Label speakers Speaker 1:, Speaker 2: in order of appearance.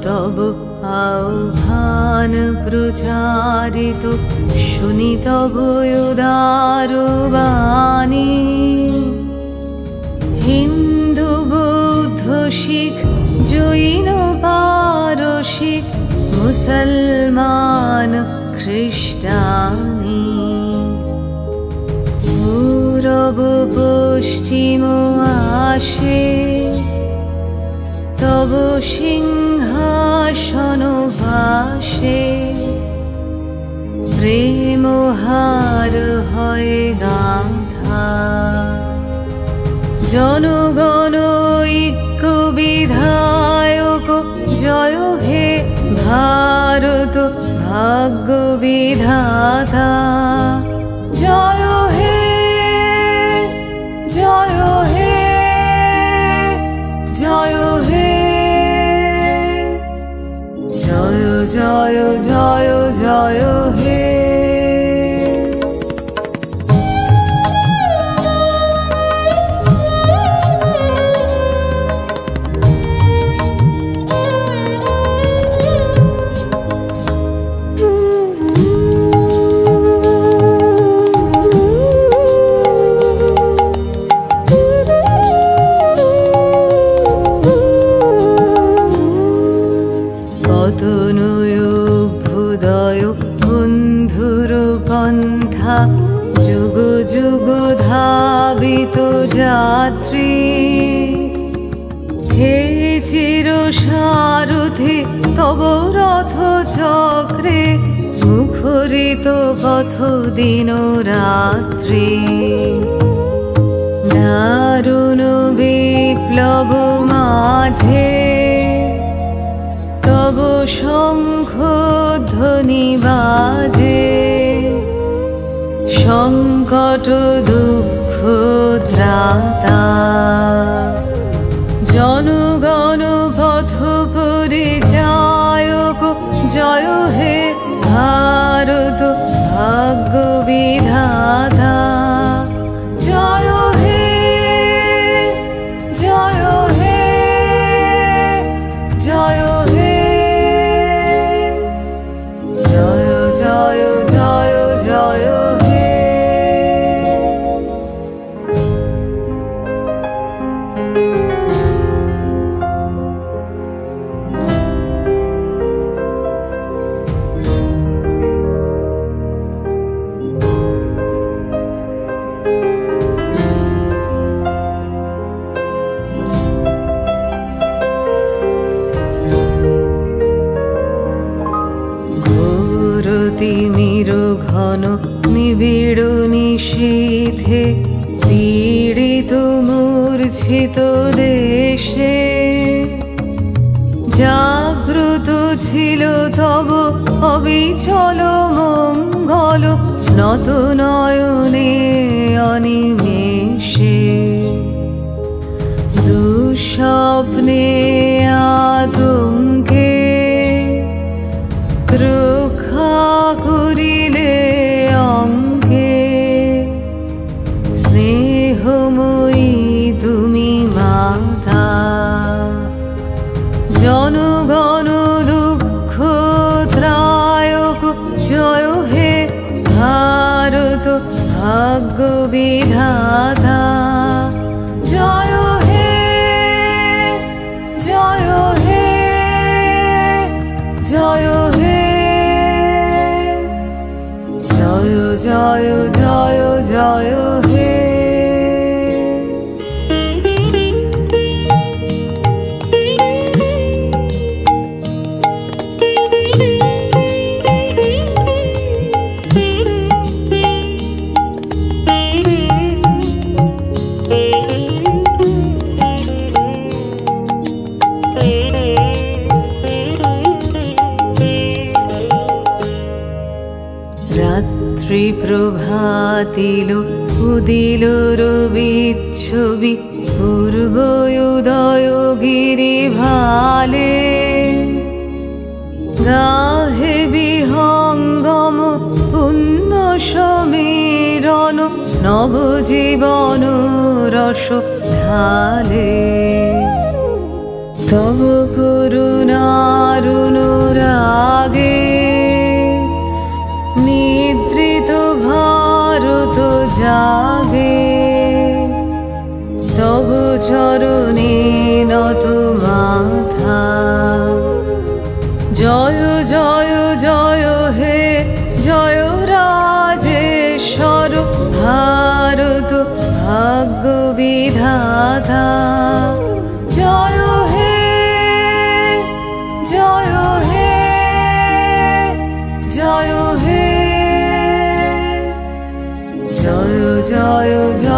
Speaker 1: तब आह्वान प्रचारित शुनि तब उदार बाणी हिंदू बौद्ध शिख जैन पारसिक मुसलमान ख्रिस्टानी पूरब पश्चिम आशे तब सिंहासन भाषे प्रेम हार हय गाथा जनगण ऐक्य विधायक जय हे भारत भाग्य विधाता जय हे जय हे जय हे जय जय जय जय हे जुग जुग धावित যাত্রী हे চির সারথি তব রথ চক্রে মুখরিত পথ দিন রাত্রি দারুণ বিপ্লব মাঝে তব শঙ্খ ধ্বনি বাজে সংকট দুঃখ ত্রাতা জনগণ পথ পরিচায়ক জয় হে ভারত ভাগ্য বিধাতা জয় হে জয় হে জয় হে জয় জয় জয় জয় ঘন নিবিড় নিশীথে পীড়িত মূর্ছিত দেশে জাগ্রত ছিল তব অবিচল মঙ্গল নত নয়নে অনিমেষে দুঃস্বপ্নে আতঙ্কে রক্ষা করিলে অঙ্কে স্নেহময়ী তুমি মাতা জনগণ দুঃখ ত্রায়ক জয় হে ভারত ভাগ্য বিধাতা জয় হে জয় হে জয় হে জয় জয় জয় জয় হে রাত্রি প্রভাতিল উদিল রবি ছবি পূর্বোদয় গিরি ভালে গাহে বিহঙ্গম পুণ্য সমীরণ নবজীবন রস ঢালে তব করুণারুণরাগে নিদ্রিত ভারত জাগে তব চরণে নত মাথা জয় জয় জয় হে জয় রাজেশ্বর ভারত ভাগ্য বিধাতা জয় হে জয় হে জয় হে জয় জয় জয়